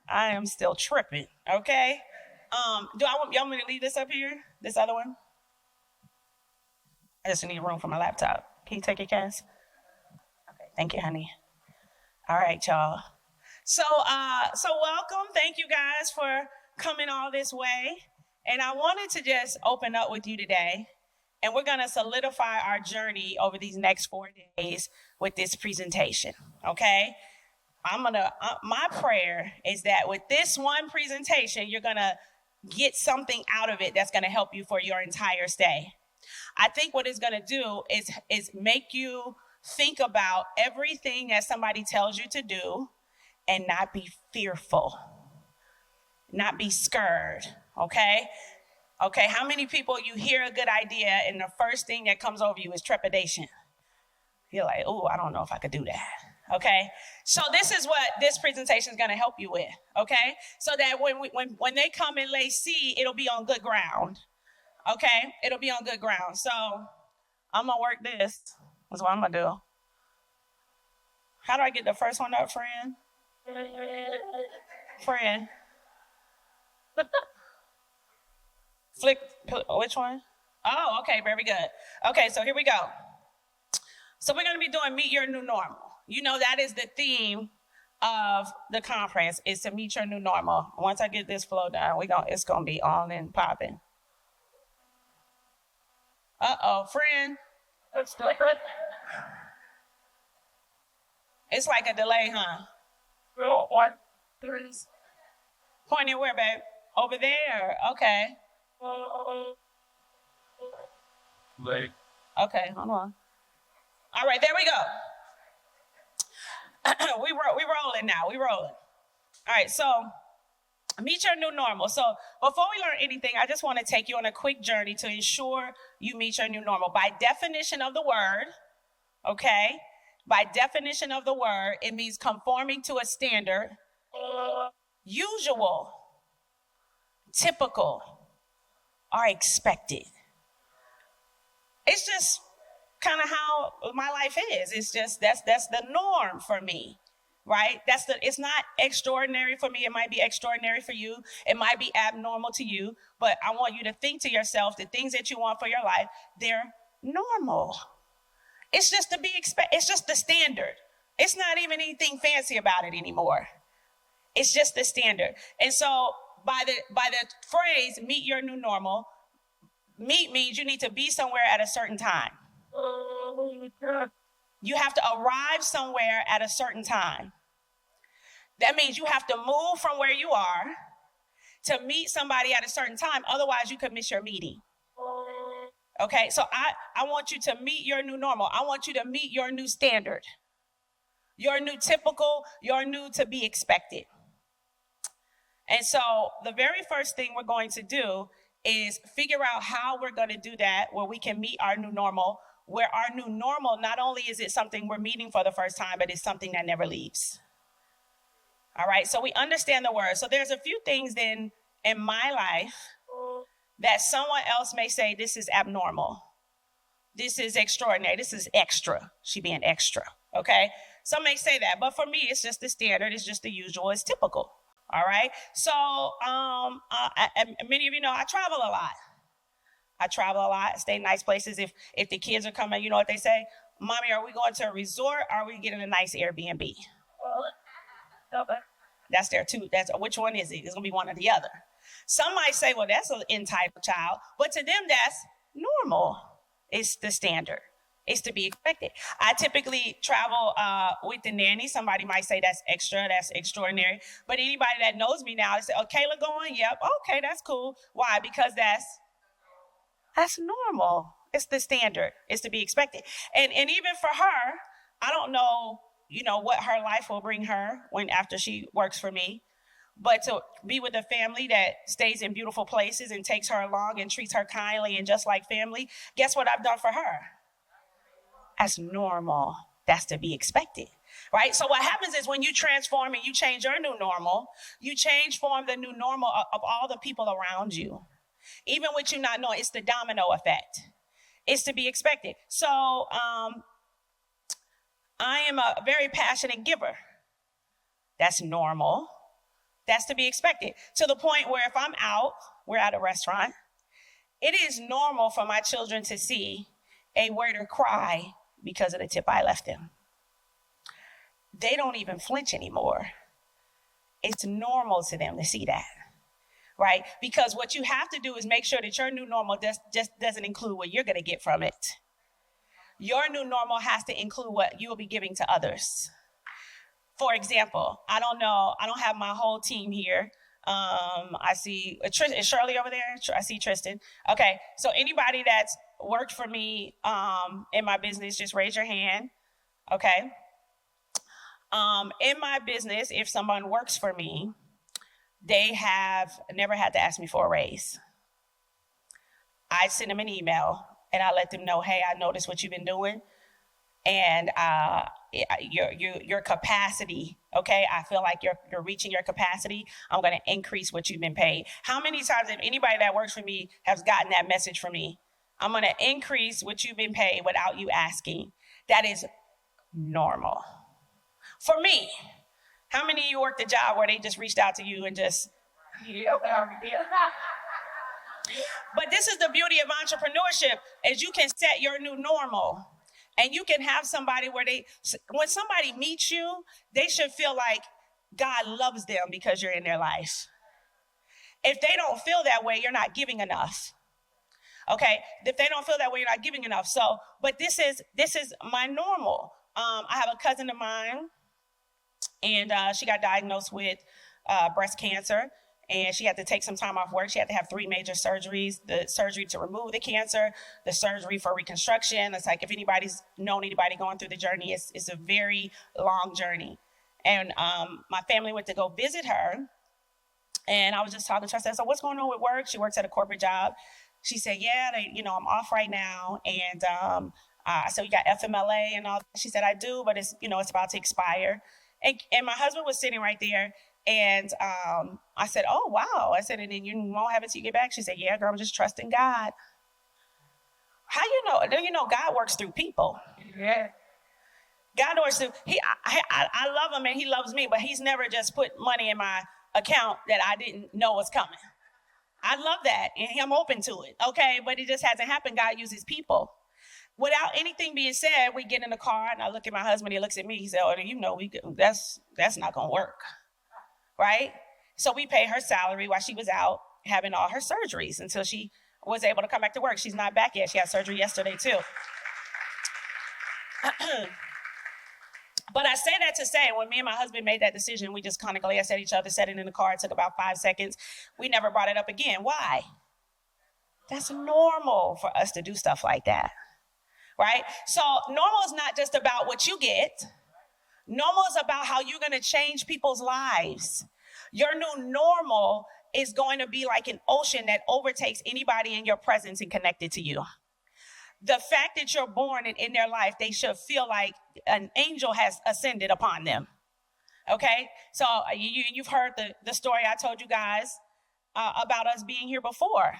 I am still tripping. Okay. Y'all want me to leave this up here? This other one? I just need room for my laptop. Can you take your cast? Okay. Thank you, honey. All right, y'all. So welcome. Thank you guys for coming all this way. And I wanted to just open up with you today. And we're going to solidify our journey over these next 4 days with this presentation. Okay? My prayer is that with this one presentation, you're going to get something out of it that's going to help you for your entire stay. I think what it's going to do is make you think about everything that somebody tells you to do and not be fearful, not be scared, okay? Okay, how many people you hear a good idea and the first thing that comes over you is trepidation? You're like, oh, I don't know if I could do that, okay? So this is what this presentation is going to help you with, okay? So that when they come and lay seed, it'll be on good ground, okay? It'll be on good ground. So I'm going to work this. That's what I'm going to do. How do I get the first one up, friend? Friend. Flick, which one? Oh, okay, very good. Okay, so here we go. So we're going to be doing Meet Your New Normal. You know that is the theme of the conference, is to meet your new normal. Once I get this flow down, it's going to be on and popping. Uh-oh, friend. It's like a delay, huh? Pointing where, babe? Over there. Okay. Leg. Okay, hold on. All right, there we go. we rolling now. We rolling. All right, so meet your new normal. So before we learn anything, I just want to take you on a quick journey to ensure you meet your new normal. By definition of the word, okay? By definition of the word, it means conforming to a standard, usual, typical, are expected. It's just kind of how my life is. It's just that's the norm for me, right? It's not extraordinary for me. It might be extraordinary for you. It might be abnormal to you, but I want you to think to yourself the things that you want for your life, they're normal. It's just it's just the standard. It's not even anything fancy about it anymore. It's just the standard. And so by the phrase, meet your new normal, meet means you need to be somewhere at a certain time. You have to arrive somewhere at a certain time. That means you have to move from where you are to meet somebody at a certain time. Otherwise, you could miss your meeting. Okay, so I want you to meet your new normal. I want you to meet your new standard, your new typical, your new to be expected. And so the very first thing we're going to do is figure out how we're going to do that, where we can meet our new normal, where our new normal, not only is it something we're meeting for the first time, but it's something that never leaves. All right, so we understand the word. So there's a few things then in my life that someone else may say, this is abnormal. This is extraordinary. This is extra. She being extra, okay? Some may say that, but for me, it's just the standard. It's just the usual. It's typical. All right. So many of you know I travel a lot. I stay in nice places. If the kids are coming, you know what they say? Mommy, are we going to a resort or are we getting a nice Airbnb? That's there too. Which one is it? It's going to be one or the other. Some might say, well, that's an entitled child. But to them, that's normal. It's the standard. It's to be expected. I typically travel with the nanny. Somebody might say that's extra, that's extraordinary. But anybody that knows me now, they say, oh, Kayla going? Yep. Okay, that's cool. Why? Because that's normal. It's the standard. It's to be expected. And even for her, I don't know, what her life will bring her after she works for me. But to be with a family that stays in beautiful places and takes her along and treats her kindly and just like family, guess what I've done for her? That's normal. That's to be expected, right? So what happens is when you transform and you change your new normal, you form the new normal of all the people around you. Even with you not knowing, it's the domino effect. It's to be expected. So I am a very passionate giver. That's normal. That's to be expected. To the point where if I'm out, we're at a restaurant, it is normal for my children to see a waiter cry because of the tip I left them. They don't even flinch anymore. It's normal to them to see that, right? Because what you have to do is make sure that your new normal just doesn't include what you're going to get from it. Your new normal has to include what you will be giving to others. For example, I don't have my whole team here. I see is Shirley over there? I see Tristan. Okay, so anybody that's worked for me in my business, just raise your hand. Okay. In my business, if someone works for me, they have never had to ask me for a raise. I send them an email and I let them know, hey, I noticed what you've been doing, and your capacity. Okay, I feel like you're reaching your capacity. I'm going to increase what you've been paid. How many times have anybody that works for me has gotten that message from me? I'm going to increase what you've been paid without you asking. That is normal. For me, how many of you worked a job where they just reached out to you and just... But this is the beauty of entrepreneurship, is you can set your new normal. And you can have somebody when somebody meets you, they should feel like God loves them because you're in their life. If they don't feel that way, you're not giving enough. Okay? If they don't feel that way, you're not giving enough. So, but this is my normal. I have a cousin of mine, and she got diagnosed with breast cancer, and she had to take some time off work. She had to have 3 major surgeries: the surgery to remove the cancer, the surgery for reconstruction. It's like, if anybody's known anybody going through the journey, it's a very long journey. And my family went to go visit her, and I was just talking to her. I said, so what's going on with work? She works at a corporate job. She said, yeah, I'm off right now. And I said, you got FMLA and all that? She said, I do, but it's about to expire. And my husband was sitting right there. And I said, oh, wow. I said, and then you won't have it till you get back? She said, yeah, girl, I'm just trusting God. How you know? Do you know God works through people? Yeah. God works through, I love him and he loves me, but he's never just put money in my account that I didn't know was coming. I love that, and I'm open to it, okay? But it just hasn't happened. God uses people. Without anything being said, we get in the car, and I look at my husband. He looks at me. He said, oh, that's not going to work, right? So we pay her salary while she was out having all her surgeries until she was able to come back to work. She's not back yet. She had surgery yesterday, too. But I say that to say, when me and my husband made that decision, we just kind of glanced at each other, sat in the car. It took about 5 seconds. We never brought it up again. Why? That's normal for us to do stuff like that, right? So normal is not just about what you get. Normal is about how you're going to change people's lives. Your new normal is going to be like an ocean that overtakes anybody in your presence and connected to you. The fact that you're born and in their life, they should feel like an angel has ascended upon them. Okay? So you've heard the story I told you guys about us being here before.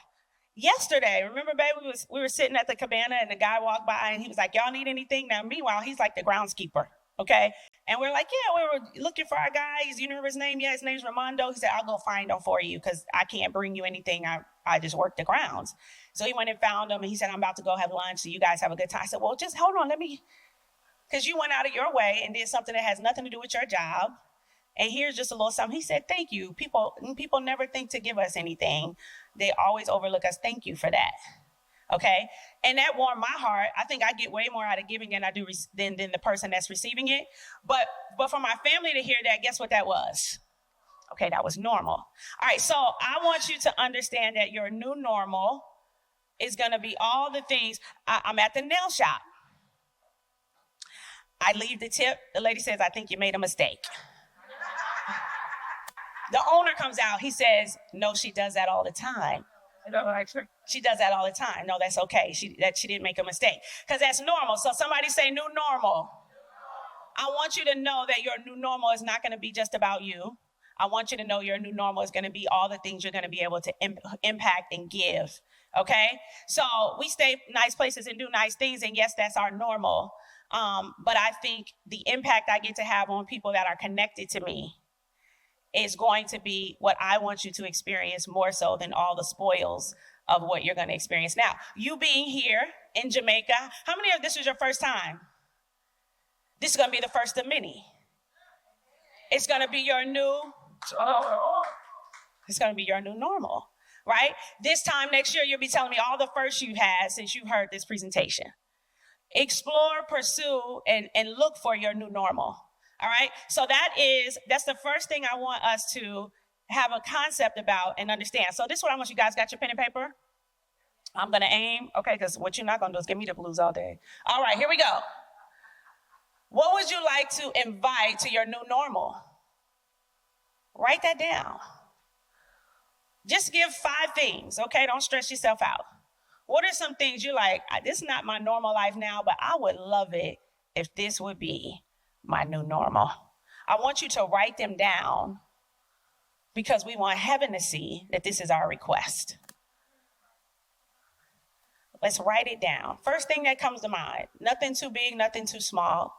Yesterday, remember, baby, we were sitting at the cabana and the guy walked by and he was like, y'all need anything? Now, meanwhile, he's like the groundskeeper. Okay? And we're like, yeah, we were looking for our guy. You remember his name? Yeah, his name's Ramondo. He said, I'll go find him for you because I can't bring you anything. I just work the grounds. So he went and found him, and he said, I'm about to go have lunch, so you guys have a good time. I said, well, just hold on, because you went out of your way and did something that has nothing to do with your job, and here's just a little something. He said, thank you. People never think to give us anything. They always overlook us. Thank you for that. Okay? And that warmed my heart. I think I get way more out of giving than I do than the person that's receiving it. But for my family to hear that, guess what that was? Okay, that was normal. All right, so I want you to understand that your new normal is going to be all the things. I'm at the nail shop. I leave the tip. The lady says, I think you made a mistake. The owner comes out. He says, no, she does that all the time. She does that all the time. No, that's okay. She didn't make a mistake. Because that's normal. So somebody say new normal. I want you to know that your new normal is not going to be just about you. I want you to know your new normal is going to be all the things you're going to be able to impact and give. Okay? So we stay nice places and do nice things. And yes, that's our normal. But I think the impact I get to have on people that are connected to me is going to be what I want you to experience more so than all the spoils of what you're going to experience now. You being here in Jamaica, how many of this is your first time? This is going to be the first of many. It's going to be your new, it's going to be your new normal, right? This time next year, you'll be telling me all the firsts you've had since you've heard this presentation. Explore, pursue, and look for your new normal. All right. So that's the first thing I want us to have a concept about and understand. So this is what I want you guys. Got your pen and paper? I'm going to aim. Okay. Because what you're not going to do is give me the blues all day. All right. Here we go. What would you like to invite to your new normal? Write that down. Just give 5 things. Okay. Don't stress yourself out. What are some things you're like, this is not my normal life now, but I would love it if this would be my new normal. I want you to write them down because we want heaven to see that this is our request. Let's write it down. First thing that comes to mind, nothing too big, nothing too small.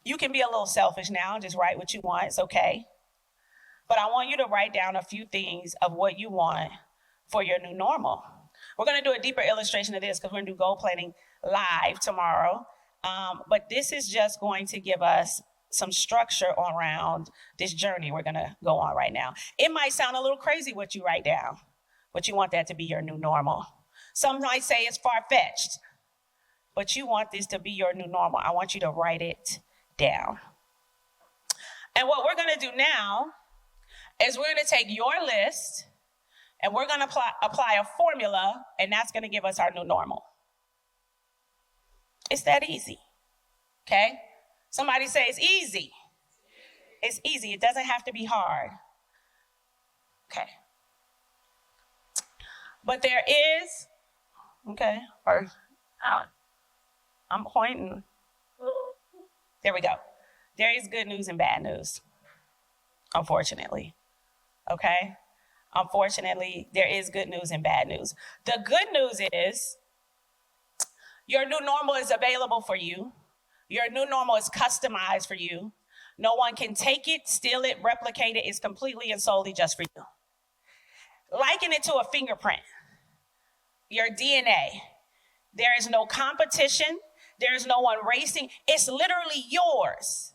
You can be a little selfish now, just write what you want, it's okay. But I want you to write down a few things of what you want for your new normal. We're gonna do a deeper illustration of this because we're gonna do goal planning live tomorrow. But this is just going to give us some structure around this journey we're going to go on right now. It might sound a little crazy what you write down, but you want that to be your new normal. Some might say it's far-fetched, but you want this to be your new normal. I want you to write it down. And what we're going to do now is we're going to take your list and we're going to apply a formula, and that's going to give us our new normal. It's that easy, okay? Somebody say it's easy. It's easy. It doesn't have to be hard, okay? But there is, okay, or I'm pointing. There we go. There is good news and bad news, unfortunately, okay? Unfortunately, there is good news and bad news. The good news is, your new normal is available for you. Your new normal is customized for you. No one can take it, steal it, replicate it. It's completely and solely just for you. Liken it to a fingerprint, your DNA. There is no competition. There is no one racing. It's literally yours.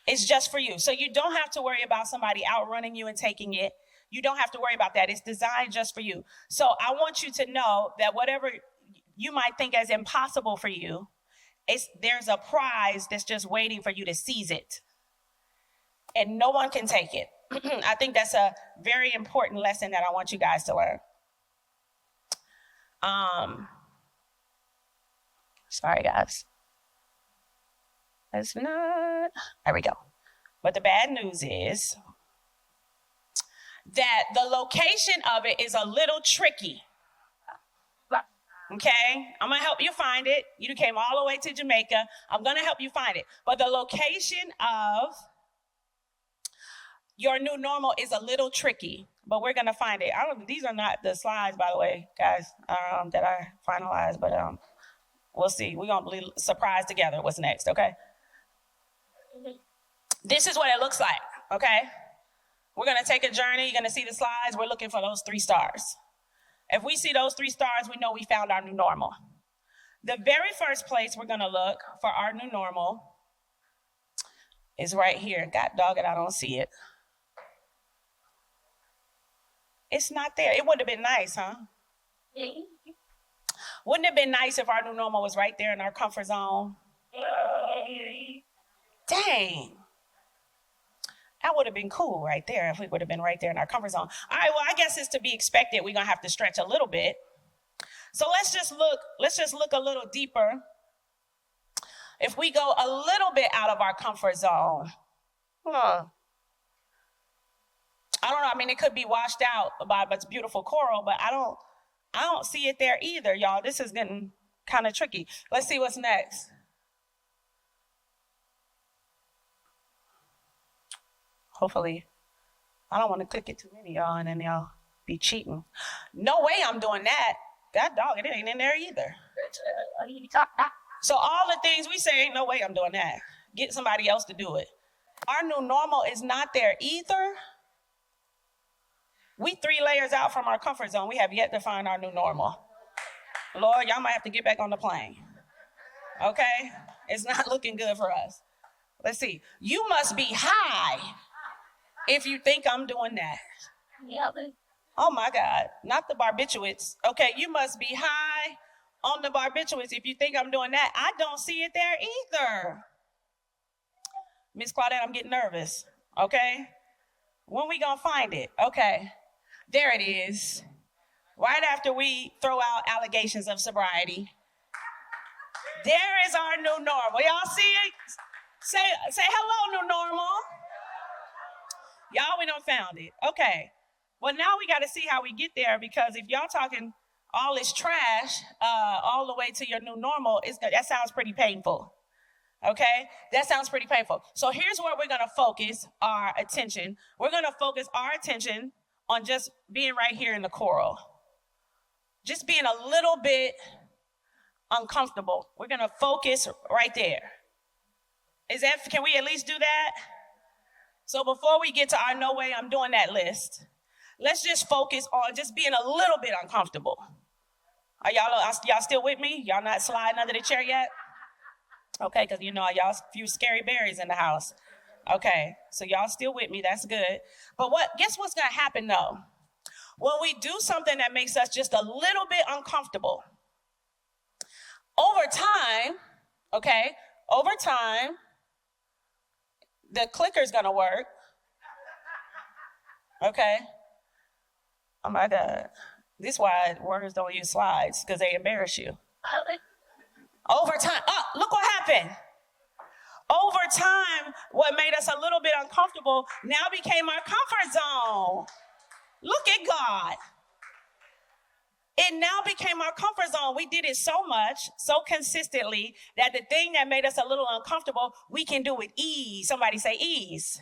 It's just for you. So you don't have to worry about somebody outrunning you and taking it. You don't have to worry about that. It's designed just for you. So I want you to know that whatever you might think as impossible for you, there's a prize that's just waiting for you to seize it. And no one can take it. I think that's a very important lesson that I want you guys to learn. Sorry, guys. That's not, there we go. But the bad news is that the location of it is a little tricky. Okay, I'm gonna help you find it. You came all the way to Jamaica. I'm gonna help you find it. But the location of your new normal is a little tricky, but we're gonna find it. These are not the slides, by the way, guys, that I finalized, but we'll see. We're gonna be surprised together what's next, okay? This is what it looks like, okay? We're gonna take a journey. You're gonna see the slides. We're looking for those 3 stars. If we see those 3 stars, we know we found our new normal. The very first place we're gonna look for our new normal is right here. God dog it, I don't see it. It's not there. It would have been nice, huh? Wouldn't it have been nice if our new normal was right there in our comfort zone? Dang. That would have been cool right there if we would have been right there in our comfort zone. All right, well, I guess it's to be expected. We're going to have to stretch a little bit. So let's just look a little deeper. If we go a little bit out of our comfort zone, I don't know. I mean, it could be washed out by its beautiful coral, but I don't see it there either, y'all. This is getting kind of tricky. Let's see what's next. Hopefully, I don't want to click it too many, y'all, and then y'all be cheating. No way I'm doing that. That dog, it ain't in there either. So all the things we say, ain't no way I'm doing that. Get somebody else to do it. Our new normal is not there either. We 3 layers out from our comfort zone. We have yet to find our new normal. Lord, y'all might have to get back on the plane. Okay? It's not looking good for us. Let's see. You must be high if you think I'm doing that. Oh my God, not the barbiturates. Okay, you must be high on the barbiturates if you think I'm doing that. I don't see it there either. Miss Claudette, I'm getting nervous. Okay? When we gonna find it? Okay, there it is. Right after we throw out allegations of sobriety. There is our new normal. Y'all see it? Say hello, new normal. Y'all, we done found it. Okay. Well, now we got to see how we get there, because if y'all talking all this trash all the way to your new normal, that sounds pretty painful. Okay? That sounds pretty painful. So here's where we're going to focus our attention. We're going to focus our attention on just being right here in the coral. Just being a little bit uncomfortable. We're going to focus right there. Can we at least do that? So before we get to our no way I'm doing that list, let's just focus on just being a little bit uncomfortable. Are y'all still with me? Y'all not sliding under the chair yet? Okay, because y'all a few scary berries in the house. Okay, so y'all still with me, that's good. But guess what's gonna happen though? When we do something that makes us just a little bit uncomfortable, over time, the clicker's gonna work. Okay. Oh my God. This is why workers don't use slides, because they embarrass you. Over time, look what happened. Over time, what made us a little bit uncomfortable now became our comfort zone. Look at God. It now became our comfort zone. We did it so much, so consistently, that the thing that made us a little uncomfortable, we can do with ease. Somebody say ease.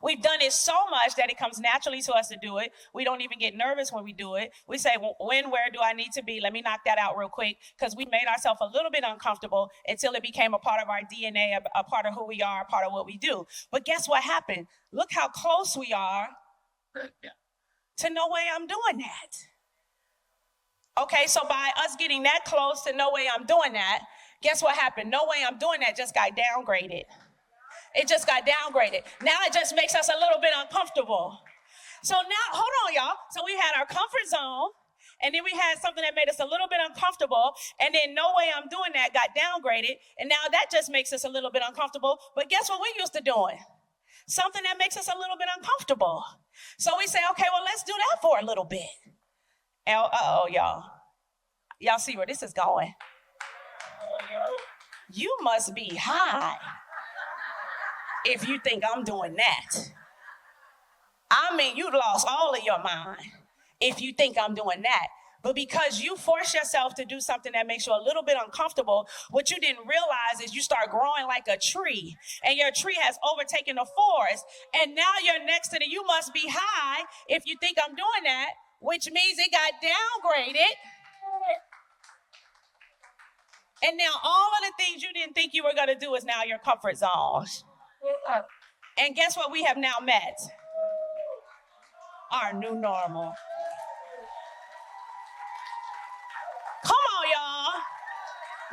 We've done it so much that it comes naturally to us to do it. We don't even get nervous when we do it. We say, where do I need to be? Let me knock that out real quick, because we made ourselves a little bit uncomfortable until it became a part of our DNA, a part of who we are, a part of what we do. But guess what happened? Look how close we are to no way I'm doing that. Okay, so by us getting that close to no way I'm doing that, guess what happened? No way I'm doing that just got downgraded. It just got downgraded. Now it just makes us a little bit uncomfortable. So now, hold on, y'all. So we had our comfort zone, and then we had something that made us a little bit uncomfortable, and then no way I'm doing that got downgraded, and now that just makes us a little bit uncomfortable. But guess what we used to doing? Something that makes us a little bit uncomfortable. So we say, okay, well, let's do that for a little bit. Y'all. Y'all see where this is going? You must be high if you think I'm doing that. I mean, you lost all of your mind if you think I'm doing that. But because you force yourself to do something that makes you a little bit uncomfortable, what you didn't realize is you start growing like a tree, and your tree has overtaken the forest, and now you're next to you must be high if you think I'm doing that, which means it got downgraded. And now all of the things you didn't think you were going to do is now your comfort zone. And guess what we have now met? Our new normal. Come on, y'all.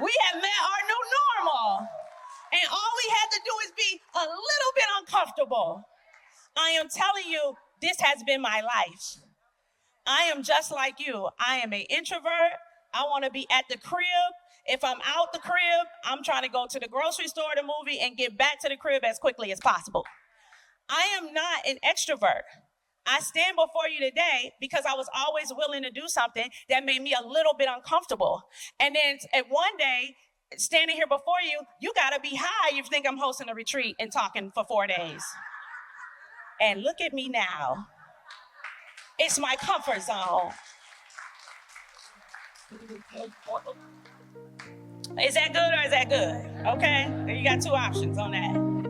We have met our new normal. And all we had to do is be a little bit uncomfortable. I am telling you, this has been my life. I am just like you. I am an introvert. I want to be at the crib. If I'm out the crib, I'm trying to go to the grocery store, the movie, and get back to the crib as quickly as possible. I am not an extrovert. I stand before you today because I was always willing to do something that made me a little bit uncomfortable. And then one day, standing here before you, you got to be high if you think I'm hosting a retreat and talking for 4 days. And look at me now. It's my comfort zone. Is that good or is that good? Okay, you got 2 options on that.